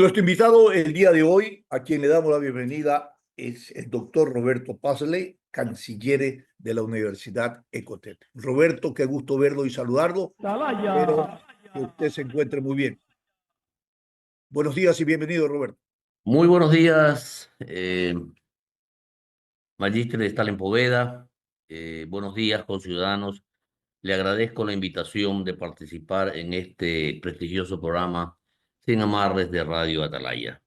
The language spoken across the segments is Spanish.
Nuestro invitado el día de hoy, a quien le damos la bienvenida, es el doctor Roberto Pazley, canciller de la Universidad Ecotec. Roberto, qué gusto verlo y saludarlo. Atalaya. Espero que usted se encuentre muy bien. Buenos días y bienvenido, Roberto. Muy buenos días, Magíster Stalin Poveda. Buenos días, conciudadanos. Le agradezco la invitación de participar en este prestigioso programa Sin Amarres de Radio Atalaya.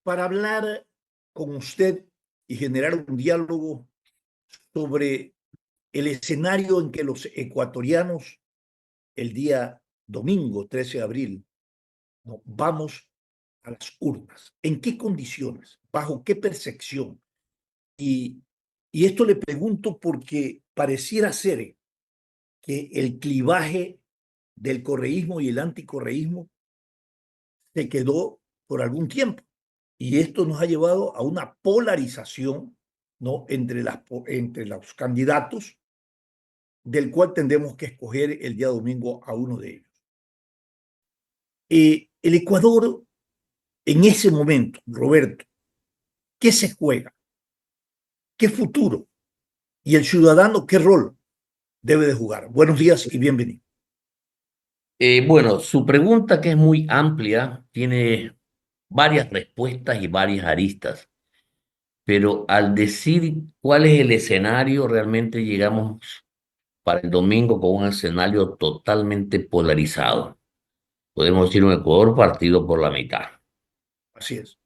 Para hablar con usted y generar un diálogo sobre el escenario en que los ecuatorianos, el día domingo 13 de abril, ¿no?, vamos a las urnas. ¿En qué condiciones? ¿Bajo qué percepción? Y, y esto le pregunto porque pareciera ser que el clivaje del correísmo y el anticorreísmo se quedó por algún tiempo. Y esto nos ha llevado a una polarización, ¿no?, entre los candidatos, del cual tendremos que escoger el día domingo a uno de ellos. El Ecuador, en ese momento, Roberto, ¿qué se juega? ¿Qué futuro? Y el ciudadano, ¿qué rol debe de jugar? Buenos días y bienvenido. Bueno, su pregunta, que es muy amplia, tiene varias respuestas y varias aristas, pero al decir cuál es el escenario, realmente llegamos para el domingo con un escenario totalmente polarizado. Podemos decir un Ecuador partido por la mitad, Así es.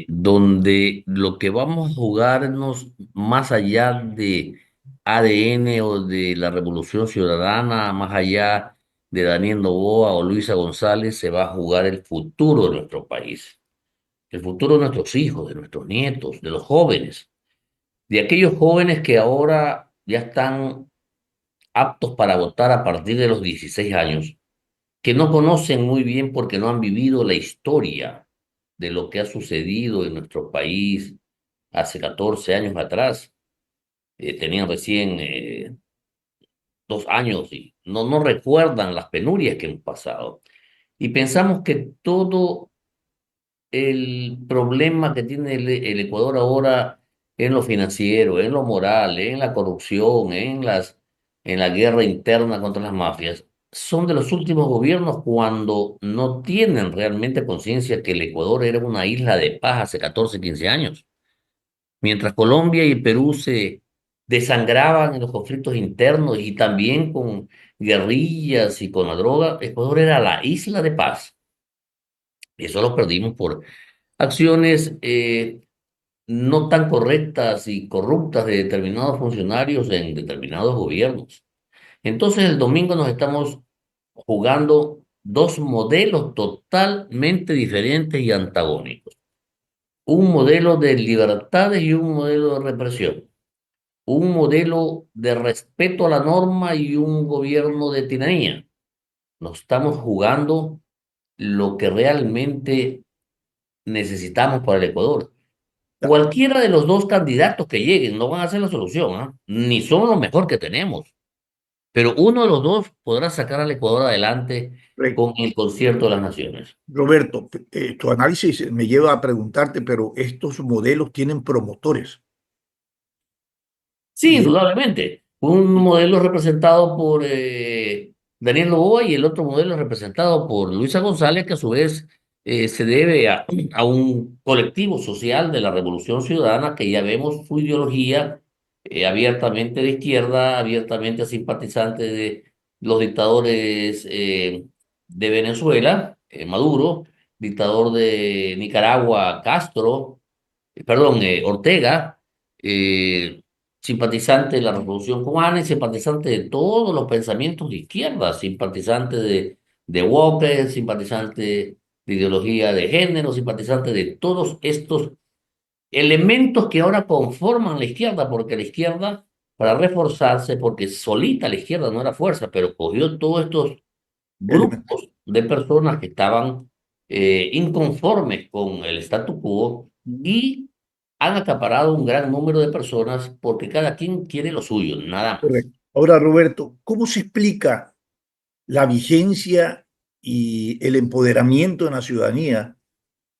donde lo que vamos a jugarnos más allá de ADN o de la Revolución Ciudadana, más allá de Daniel Noboa o Luisa González, se va a jugar el futuro de nuestro país, el futuro de nuestros hijos, de nuestros nietos, de los jóvenes, de aquellos jóvenes que ahora ya están aptos para votar a partir de los 16 años, que no conocen muy bien porque no han vivido la historia de lo que ha sucedido en nuestro país hace 14 años atrás. Tenían recién 2 años y no recuerdan las penurias que hemos pasado. Y pensamos que todo el problema que tiene el Ecuador ahora en lo financiero, en lo moral, en la corrupción, en la guerra interna contra las mafias, son de los últimos gobiernos cuando no tienen realmente conciencia que el Ecuador era una isla de paz hace 14, 15 años. Mientras Colombia y Perú se desangraban en los conflictos internos y también con guerrillas y con la droga, Ecuador era la isla de paz. Y eso lo perdimos por acciones no tan correctas y corruptas de determinados funcionarios en determinados gobiernos. Entonces el domingo nos estamos jugando dos modelos totalmente diferentes y antagónicos. Un modelo de libertades y un modelo de represión. Un modelo de respeto a la norma y un gobierno de tiranía. Nos estamos jugando lo que realmente necesitamos para el Ecuador. Cualquiera de los dos candidatos que lleguen no van a ser la solución, ¿ah? Ni son lo mejor que tenemos, pero uno de los dos podrá sacar al Ecuador adelante con el concierto de las naciones. Roberto, tu análisis me lleva a preguntarte, pero estos modelos tienen promotores. Sí, Y, indudablemente. Un modelo representado por Daniel Noboa y el otro modelo representado por Luisa González, que a su vez se debe a un colectivo social de la Revolución Ciudadana que ya vemos su ideología abiertamente de izquierda, abiertamente simpatizante de los dictadores de Venezuela, Maduro, dictador de Nicaragua, Castro, Ortega, eh, simpatizante de la Revolución Cubana y simpatizante de todos los pensamientos de izquierda, simpatizante de Walker, simpatizante de ideología de género, simpatizante de todos estos elementos que ahora conforman la izquierda, porque la izquierda, para reforzarse, porque solita la izquierda no era fuerza, pero cogió todos estos elementos. grupos de personas que estaban inconformes con el statu quo y han acaparado un gran número de personas porque cada quien quiere lo suyo, nada más. Correcto. Ahora, Roberto, ¿cómo se explica la vigencia y el empoderamiento en la ciudadanía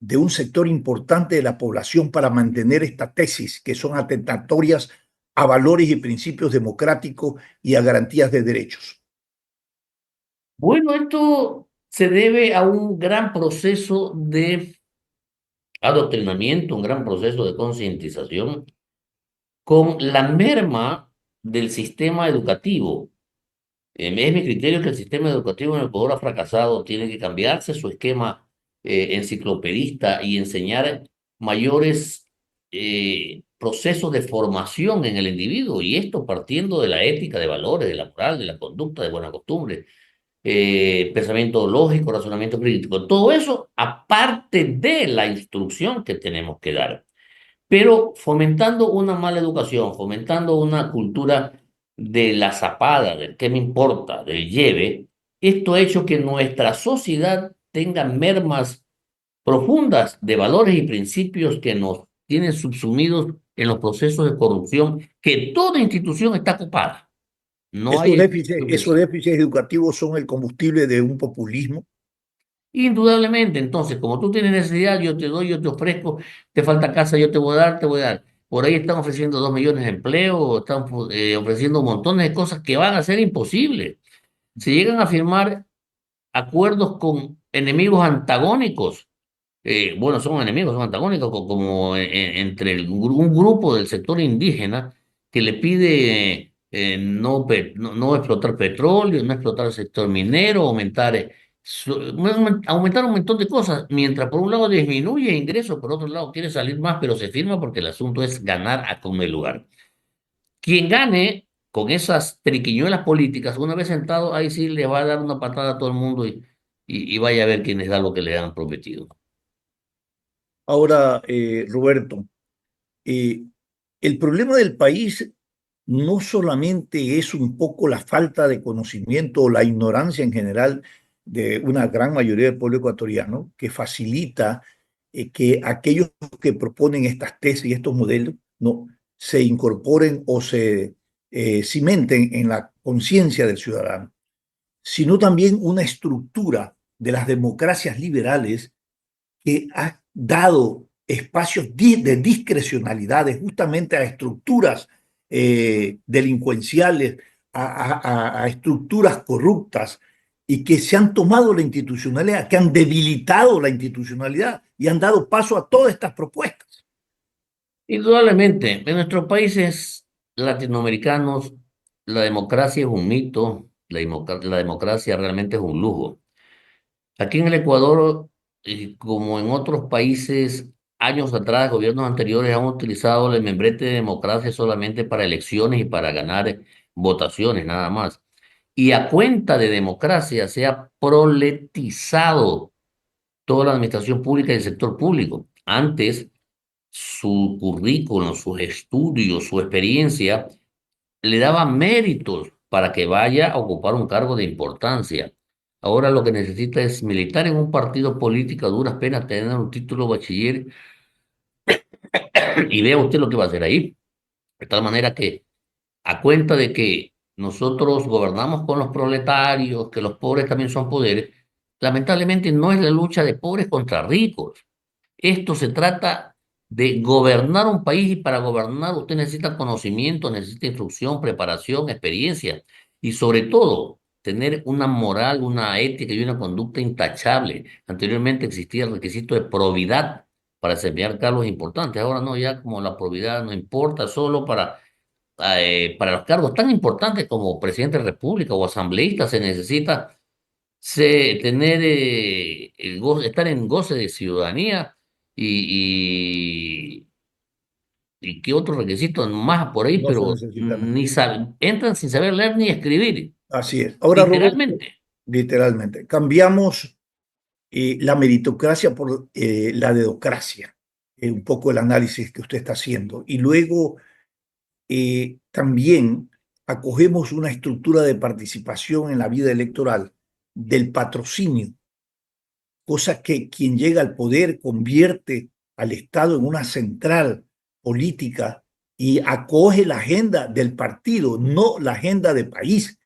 de un sector importante de la población para mantener esta tesis, que son atentatorias a valores y principios democráticos y a garantías de derechos? Bueno, esto se debe a un gran proceso de adoctrinamiento, un gran proceso de concientización con la merma del sistema educativo. Es mi criterio que el sistema educativo en el Ecuador ha fracasado, tiene que cambiarse su esquema enciclopedista y enseñar mayores procesos de formación en el individuo, y esto partiendo de la ética, de valores, de la moral, de la conducta, de buena costumbre, pensamiento lógico, razonamiento crítico, todo eso aparte de la instrucción que tenemos que dar, pero fomentando una mala educación, fomentando una cultura de la zapada, del qué me importa, del lleve. Esto ha hecho que nuestra sociedad tenga mermas profundas de valores y principios que nos tienen subsumidos en los procesos de corrupción, que toda institución está ocupada. No hay institución que Esos déficits educativos son el combustible de un populismo. indudablemente. Entonces, como tú tienes necesidad, yo te doy, yo te ofrezco, te falta casa, yo te voy a dar, te voy a dar. Por ahí están ofreciendo 2 millones de empleos, están ofreciendo montones de cosas que van a ser imposibles. Se llegan a firmar acuerdos con enemigos antagónicos. Bueno, son enemigos, son antagónicos, como entre un grupo del sector indígena que le pide no explotar petróleo, no explotar el sector minero, aumentar un montón de cosas, mientras por un lado disminuye ingresos, por otro lado quiere salir más, pero se firma porque el asunto es ganar a como el lugar. Quien gane con esas triquiñuelas políticas, una vez sentado, ahí sí le va a dar una patada a todo el mundo y vaya a ver quién les da lo que le han prometido. Ahora, Roberto, eh, el problema del país no solamente es un poco la falta de conocimiento o la ignorancia en general de una gran mayoría del pueblo ecuatoriano, que facilita que aquellos que proponen estas tesis y estos modelos no se incorporen o se cimenten en la conciencia del ciudadano, sino también una estructura de las democracias liberales que ha dado espacios de discrecionalidades justamente a estructuras delincuenciales, a estructuras corruptas, y que se han tomado la institucionalidad, que han debilitado la institucionalidad y han dado paso a todas estas propuestas. Indudablemente, en nuestros países latinoamericanos la democracia es un mito, la democracia realmente es un lujo. Aquí en el Ecuador, como en otros países, años atrás, gobiernos anteriores han utilizado el membrete de democracia solamente para elecciones y para ganar votaciones, nada más. Y a cuenta de democracia se ha proletizado toda la administración pública y el sector público. Antes, su currículum, sus estudios, su experiencia, le daba méritos para que vaya a ocupar un cargo de importancia. Ahora lo que necesita es militar en un partido político a duras penas, tener un título bachiller y vea usted lo que va a hacer ahí. De tal manera que, a cuenta de que nosotros gobernamos con los proletarios, que los pobres también son poderes, lamentablemente no es la lucha de pobres contra ricos. Esto se trata de gobernar un país, y para gobernar usted necesita conocimiento, necesita instrucción, preparación, experiencia y sobre todo tener una moral, una ética y una conducta intachable. Anteriormente existía el requisito de probidad para desempeñar cargos importantes. Ahora no, ya como la probidad no importa solo para los cargos tan importantes como presidente de la República o asambleísta se necesita tener estar en goce de ciudadanía y, y qué otros requisitos más por ahí, No se pero necesita nada. ni entran sin saber leer ni escribir, Así es. Ahora, Roberto, literalmente. literalmente, cambiamos la meritocracia por la dedocracia, un poco el análisis que usted está haciendo. Y luego también acogemos una estructura de participación en la vida electoral del patrocinio, cosa que quien llega al poder convierte al Estado en una central política y acoge la agenda del partido, no la agenda del país,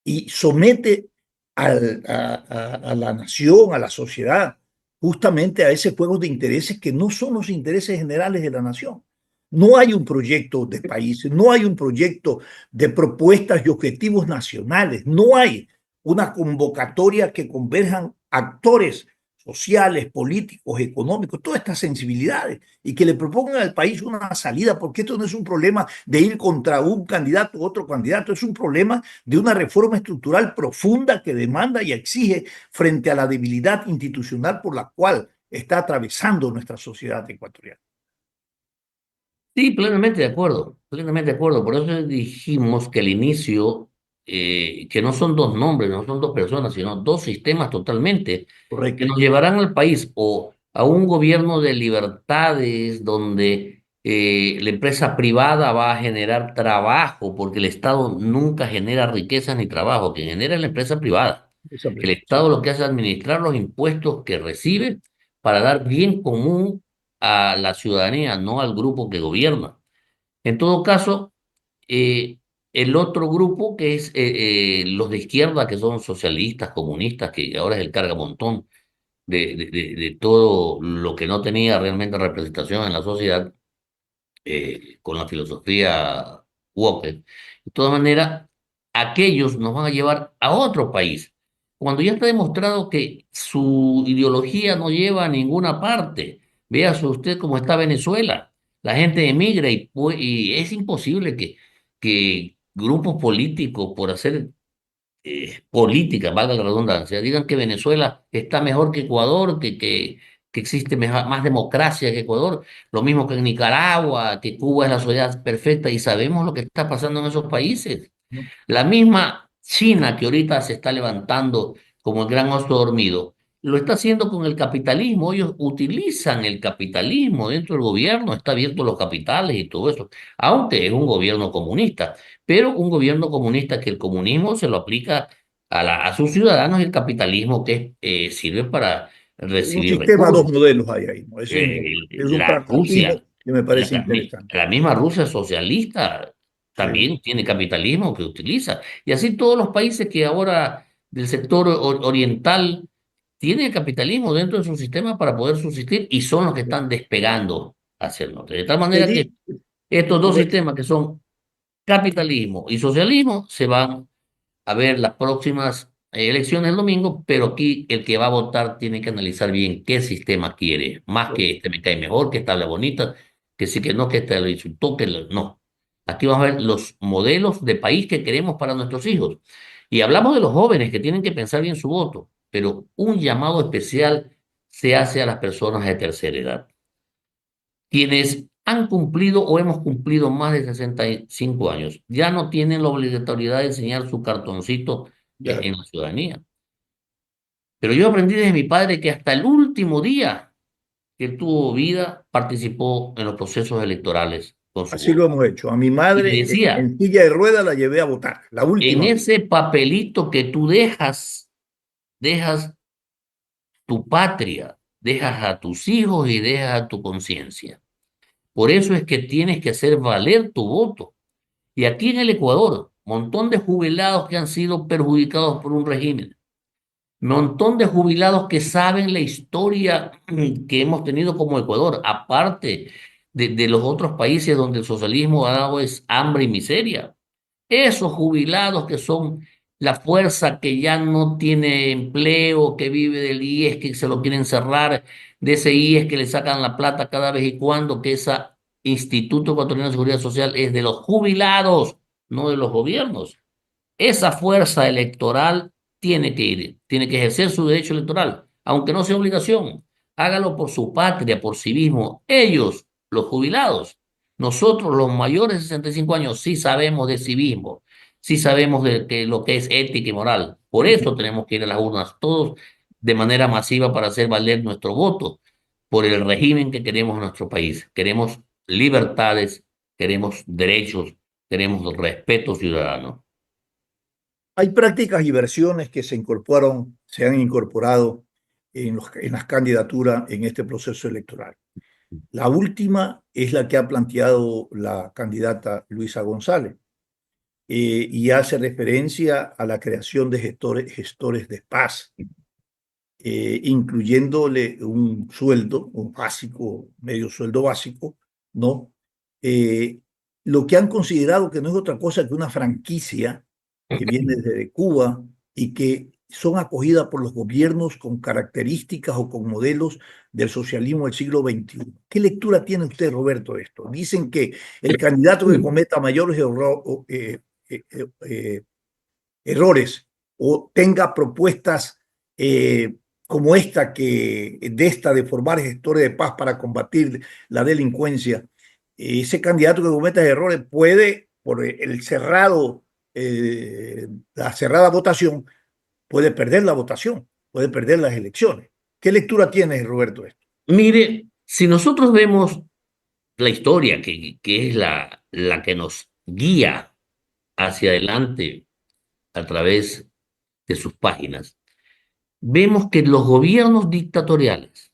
y somete a la nación, a la sociedad, justamente a ese juego de intereses que no son los intereses generales de la nación. No hay un proyecto de país, no hay un proyecto de propuestas y objetivos nacionales, no hay una convocatoria que converjan actores sociales, políticos, económicos, todas estas sensibilidades y que le propongan al país una salida, porque esto no es un problema de ir contra un candidato u otro candidato, es un problema de una reforma estructural profunda que demanda y exige frente a la debilidad institucional por la cual está atravesando nuestra sociedad ecuatoriana. Sí, plenamente de acuerdo, plenamente de acuerdo. Por eso dijimos que al inicio, que no son dos nombres, no son dos personas, sino dos sistemas totalmente que Correcto. nos llevarán al país o a un gobierno de libertades donde la empresa privada va a generar trabajo, porque el Estado nunca genera riqueza ni trabajo, que genera es la empresa privada. El Sí. Estado lo que hace es administrar los impuestos que recibe para dar bien común a la ciudadanía, no al grupo que gobierna. En todo caso, eh, el otro grupo que es los de izquierda, que son socialistas, comunistas, que ahora es el cargamontón de todo lo que no tenía realmente representación en la sociedad, con la filosofía Walker. De todas maneras, aquellos nos van a llevar a otro país. Cuando ya está demostrado que su ideología no lleva a ninguna parte, véase usted cómo está Venezuela. La gente emigra y es imposible que grupos políticos, por hacer política, valga la redundancia, digan que Venezuela está mejor que Ecuador, que existe más democracia que Ecuador, lo mismo que en Nicaragua, que Cuba es la sociedad perfecta y sabemos lo que está pasando en esos países. ¿No? La misma China que ahorita se está levantando como el gran oso dormido, lo está haciendo con el capitalismo. Ellos utilizan el capitalismo dentro del gobierno, está abierto los capitales y todo eso, aunque es un gobierno comunista, pero un gobierno comunista que el comunismo se lo aplica a sus ciudadanos y el capitalismo que sirve para Un recibir sistema, dos recursos. modelos hay ahí, ¿no? Es un La pragmatismo Rusia, que me parece interesante. la misma Rusia socialista Sí. también tiene capitalismo que utiliza. Y así todos los países que ahora del sector oriental tienen capitalismo dentro de su sistema para poder subsistir y son los que están despegando hacia el norte. De tal Te manera que di- estos dos Correcto. sistemas que son capitalismo y socialismo se van a ver las próximas elecciones el domingo, pero aquí el que va a votar tiene que analizar bien qué sistema quiere, más que este me cae mejor, que esta habla bonita, que sí que no, que este lo insultó, no. Aquí vamos a ver los modelos de país que queremos para nuestros hijos. Y hablamos de los jóvenes que tienen que pensar bien su voto, pero un llamado especial se hace a las personas de tercera edad, quienes han cumplido o hemos cumplido más de 65 años, ya no tienen la obligatoriedad de enseñar su cartoncito Ya. en la ciudadanía. Pero yo aprendí de mi padre que hasta el último día que él tuvo vida participó en los procesos electorales con su Así lo voto. hemos hecho. A mi Y me madre decía, en silla de ruedas la llevé a votar, la en última vez. ese papelito que tú dejas tu patria, dejas a tus hijos y dejas a tu conciencia. Por eso es que tienes que hacer valer tu voto. Y aquí en el Ecuador, montón de jubilados que han sido perjudicados por un régimen, montón de jubilados que saben la historia que hemos tenido como Ecuador, aparte de los otros países donde el socialismo ha dado es hambre y miseria. Esos jubilados que son la fuerza que ya no tiene empleo, que vive del IES, que se lo quieren cerrar, de ese IES que le sacan la plata cada vez y cuando, que ese Instituto Ecuatoriano de Seguridad Social es de los jubilados, no de los gobiernos. Esa fuerza electoral tiene que ir, tiene que ejercer su derecho electoral, aunque no sea obligación. Hágalo por su patria, por sí mismo. Ellos, los jubilados, nosotros, los mayores de 65 años, sí sabemos de civismo, sí sabemos de lo que es ética y moral. Por eso tenemos que ir a las urnas todos de manera masiva para hacer valer nuestro voto por el régimen que queremos en nuestro país. Queremos libertades, queremos derechos, queremos respeto ciudadano. Hay prácticas y versiones que se han incorporado en las candidaturas en este proceso electoral. La última es la que ha planteado la candidata Luisa González y hace referencia a la creación de gestores de paz. incluyéndole un sueldo, un básico, medio sueldo básico, ¿no? Eh, lo que han considerado que no es otra cosa que una franquicia que viene desde Cuba y que son acogidas por los gobiernos con características o con modelos del socialismo del siglo XXI. ¿Qué lectura tiene usted, Roberto, de esto? Dicen que el candidato que cometa mayores errores o tenga propuestas como esta de formar gestores de paz para combatir la delincuencia, ese candidato que cometa errores puede, por la cerrada votación, puede perder la votación, puede perder las elecciones. ¿Qué lectura tienes, Roberto, de esto? Mire, si nosotros vemos la historia, que es la que nos guía hacia adelante a través de sus páginas, vemos que los gobiernos dictatoriales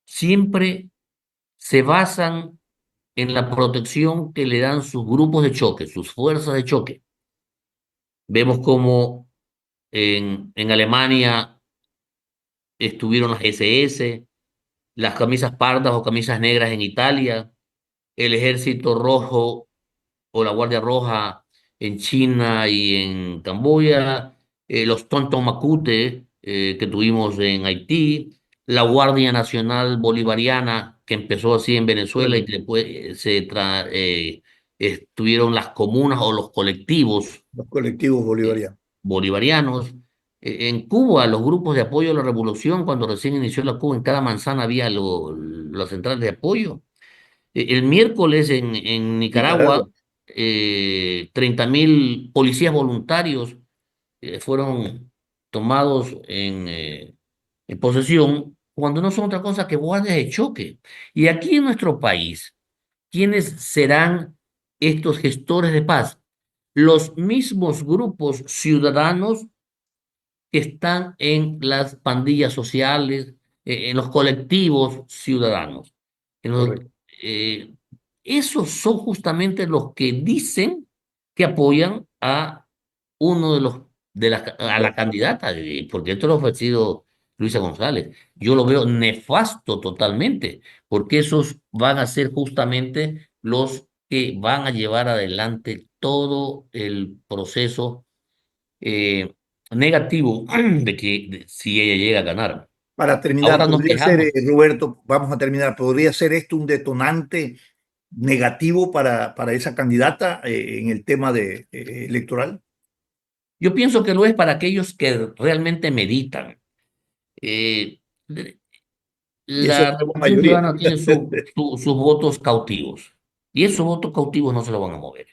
siempre se basan en la protección que le dan sus grupos de choque, sus fuerzas de choque. Vemos como en Alemania estuvieron las SS, las camisas pardas o camisas negras en Italia, el Ejército Rojo o la Guardia Roja en China y en Camboya, los Tonton Makute que tuvimos en Haití, la Guardia Nacional Bolivariana que empezó así en Venezuela y Bueno, que después estuvieron las comunas o los colectivos los colectivos eh, bolivarianos. bolivarianos. En Cuba, los grupos de apoyo a la revolución, cuando recién inició la Cuba, en cada manzana había las centrales de apoyo. El miércoles en Nicaragua, Nicaragua, 30.000 policías voluntarios fueron tomados en posesión cuando no son otra cosa que guardias de choque. Y aquí en nuestro país, ¿quiénes serán estos gestores de paz? Los mismos grupos ciudadanos que están en las pandillas sociales, en los colectivos ciudadanos. En los, correcto. eh, esos son justamente los que dicen que apoyan a uno a la candidata, porque esto lo ha ofrecido Luisa González. Yo lo veo nefasto totalmente, porque esos van a ser justamente los que van a llevar adelante todo el proceso eh, negativo si ella llega a ganar. Para terminar, Ahora nos podría ser, quejamos. Roberto, vamos a terminar, podría ser esto un detonante negativo para esa candidata en el tema electoral. Yo pienso que lo es para aquellos que realmente meditan. Eh, Y eso es la la Revolución mayoría. Ciudadana tiene sus votos cautivos y esos votos cautivos no se lo van a mover.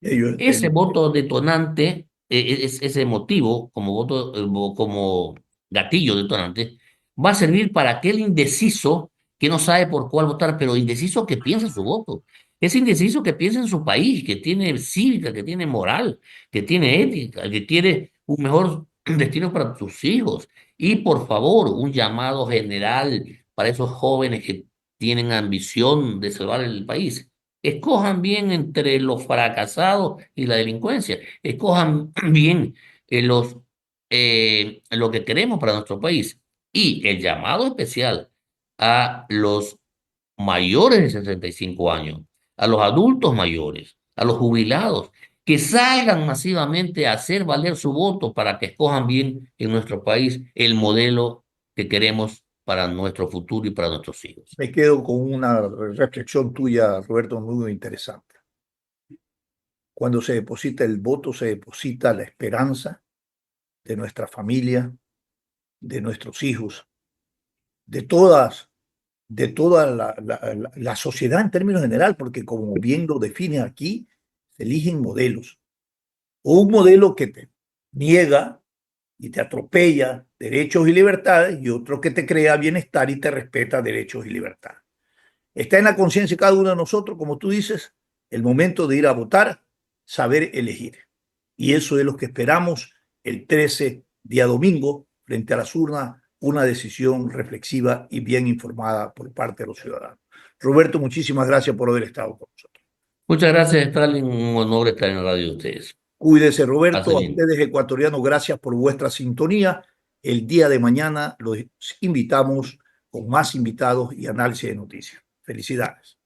Ellos, Ese voto detonante, ese motivo como voto, como gatillo detonante, va a servir para aquel indeciso que no sabe por cuál votar, pero indeciso que piensa en su voto. Ese indeciso que piensa en su país, que tiene cívica, que tiene moral, que tiene ética, que quiere un mejor destino para sus hijos. Y por favor, un llamado general para esos jóvenes que tienen ambición de salvar el país. Escojan bien entre los fracasados y la delincuencia. Escojan bien lo que queremos para nuestro país. Y el llamado especial a los mayores de 65 años, a los adultos mayores, a los jubilados, que salgan masivamente a hacer valer su voto para que escojan bien en nuestro país el modelo que queremos para nuestro futuro y para nuestros hijos. me quedo con una reflexión tuya, Roberto, muy interesante. Cuando se deposita el voto, se deposita la esperanza de nuestra familia, de nuestros hijos, de todas, de toda la sociedad en términos general, porque como bien lo define aquí, se eligen modelos. O un modelo que te niega y te atropella derechos y libertades y otro que te crea bienestar y te respeta derechos y libertades. Está en la conciencia de cada uno de nosotros, como tú dices, el momento de ir a votar, saber elegir. Y eso es lo que esperamos el 13, día domingo, frente a las urnas, una decisión reflexiva y bien informada por parte de los ciudadanos. Roberto, muchísimas gracias por haber estado con nosotros. Muchas gracias, Stalin. Un honor estar en la radio de ustedes. Cuídese, Hace Roberto. A bien. ustedes, ecuatorianos, gracias por vuestra sintonía. El día de mañana los invitamos con más invitados y análisis de noticias. Felicidades.